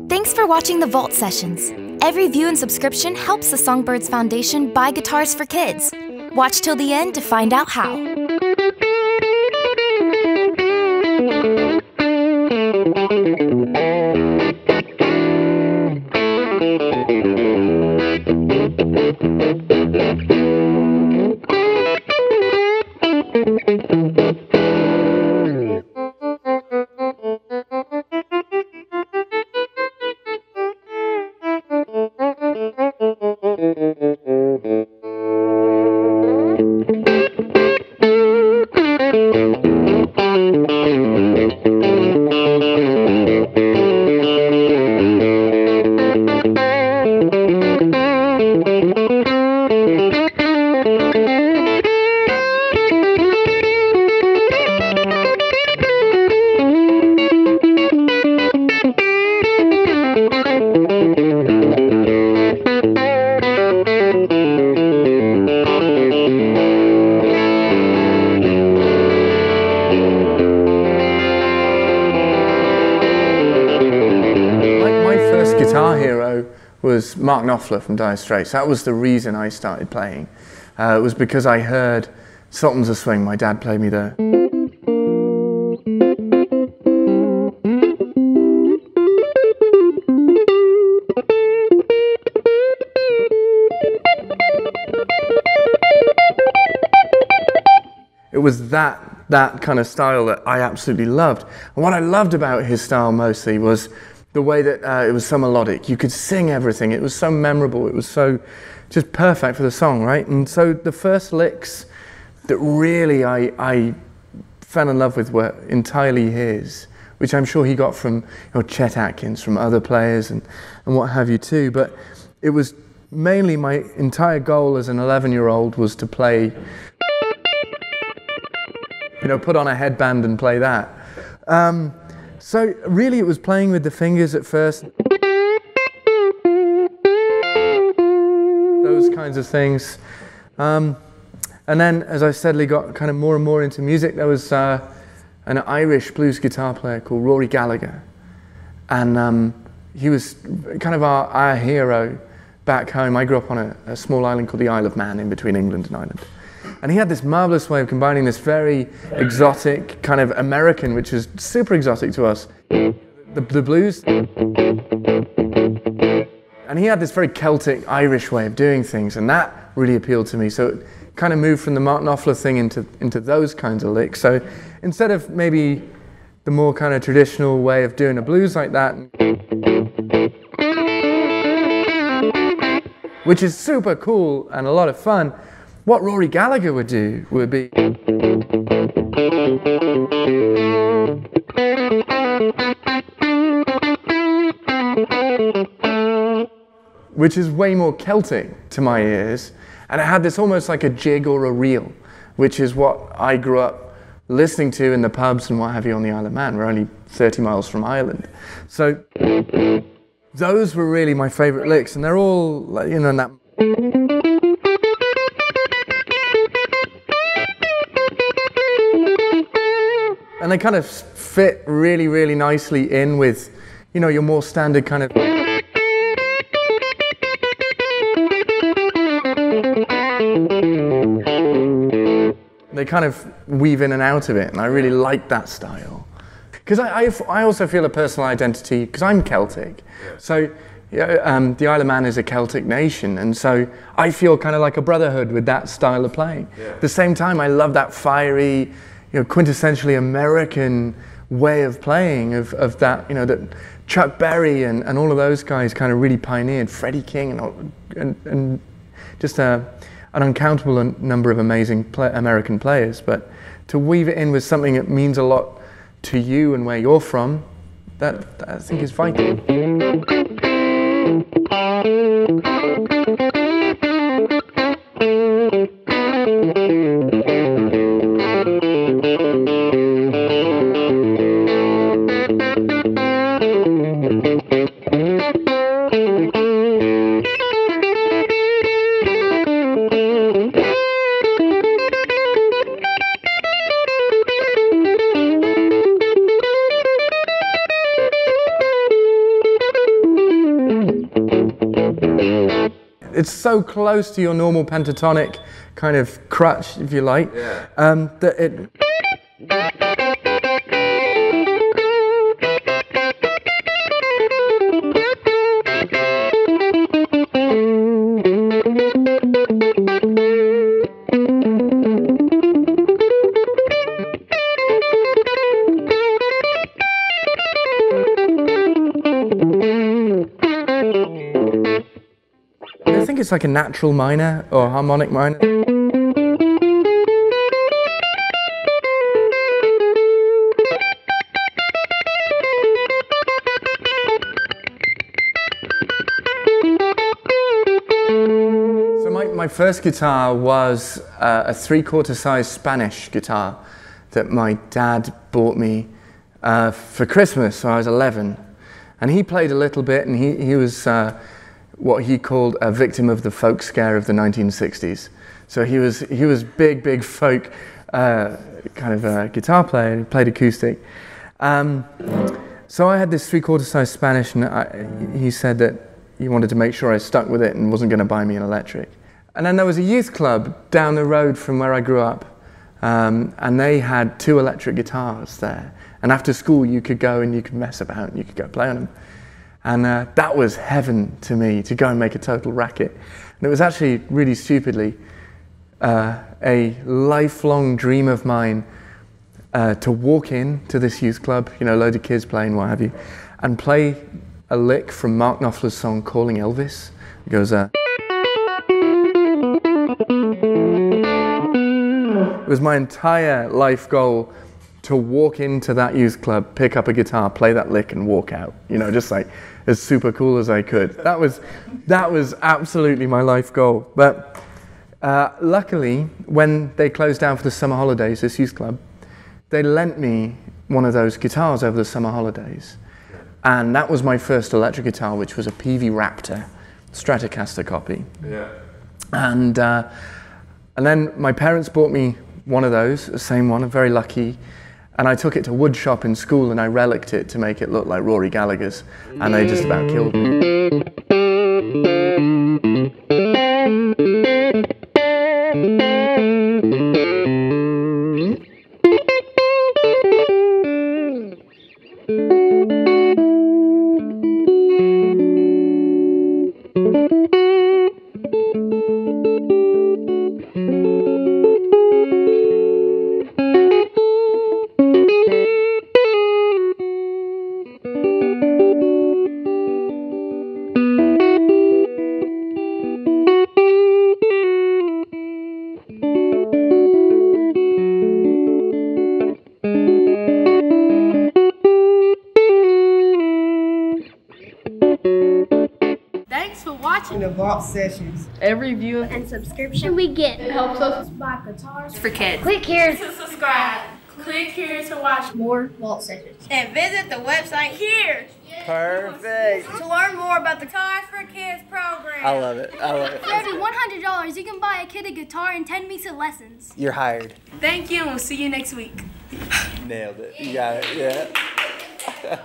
Thanks for watching the Vault Sessions. Every view and subscription helps the Songbirds Foundation buy guitars for kids. Watch till the end to find out how. Was Mark Knopfler from Dire Straits. That was the reason I started playing. It was because I heard Sultans of Swing. My dad played me there. It was that kind of style that I absolutely loved. And what I loved about his style mostly was the way that it was so melodic. You could sing everything. It was so memorable. It was so just perfect for the song, right? And so the first licks that really I fell in love with were entirely his, which I'm sure he got from Chet Atkins, from other players and what have you too. But it was mainly my entire goal as an 11-year-old was to play, put on a headband and play that. So really it was playing with the fingers at first. Those kinds of things. And then, as I steadily got kind of more and more into music, there was an Irish blues guitar player called Rory Gallagher. And he was kind of our hero back home. I grew up on a small island called the Isle of Man in between England and Ireland. And he had this marvelous way of combining this very exotic kind of American, which is super exotic to us, the blues. And he had this very Celtic, Irish way of doing things, and that really appealed to me. So it kind of moved from the Mark Knopfler thing into those kinds of licks. So instead of maybe the more kind of traditional way of doing a blues like that, which is super cool and a lot of fun, what Rory Gallagher would do would be, which is way more Celtic to my ears, and it had this almost like a jig or a reel, which is what I grew up listening to in the pubs and what have you on the Isle of Man. We're only 30 miles from Ireland. So those were really my favorite licks, and they're all, in that. And they kind of fit really, really nicely in with, your more standard kind of. They kind of weave in and out of it, and I really like that style. Because I also feel a personal identity, because I'm Celtic. So the Isle of Man is a Celtic nation, and so I feel kind of like a brotherhood with that style of playing. At the same time, I love that fiery, quintessentially American way of playing of that, that Chuck Berry and all of those guys kind of really pioneered, Freddie King and just an uncountable number of amazing American players. But to weave it in with something that means a lot to you and where you're from, that I think is vital. It's so close to your normal pentatonic kind of crutch, if you like, that it... I think it's like a natural minor or harmonic minor. So my first guitar was a 3/4 size Spanish guitar that my dad bought me for Christmas, so I was 11. And he played a little bit, and he was what he called a victim of the folk scare of the 1960s. So he was big folk kind of guitar player, and he played acoustic. So I had this 3/4 size Spanish, and he said that he wanted to make sure I stuck with it and wasn't going to buy me an electric. And then there was a youth club down the road from where I grew up, and they had 2 electric guitars there. And after school, you could go and you could mess about and you could go play on them. And that was heaven to me, to go and make a total racket. And it was actually really stupidly a lifelong dream of mine to walk in to this youth club, you know, load of kids playing, what have you, and play a lick from Mark Knopfler's song Calling Elvis. It goes, it was my entire life goal to walk into that youth club, pick up a guitar, play that lick and walk out. You know, just like as super cool as I could. That was absolutely my life goal. But luckily, when they closed down for the summer holidays, this youth club, they lent me one of those guitars over the summer holidays. And that was my first electric guitar, which was a PV Raptor Stratocaster copy. Yeah. And then my parents bought me one of those, the same one, I'm very lucky. And I took it to wood shop in school and I relicked it to make it look like Rory Gallagher's. And they just about killed me. The Vault Sessions. Every view and subscription we get helps us buy guitars for kids. Click here to subscribe. Click here to watch more Vault Sessions. And visit the website here. Perfect. To learn more about the Guitars for Kids program. I love it. I love it. For every $100, you can buy a kid a guitar in 10 weeks of lessons. You're hired. Thank you, and we'll see you next week. Nailed it. You got it. Yeah.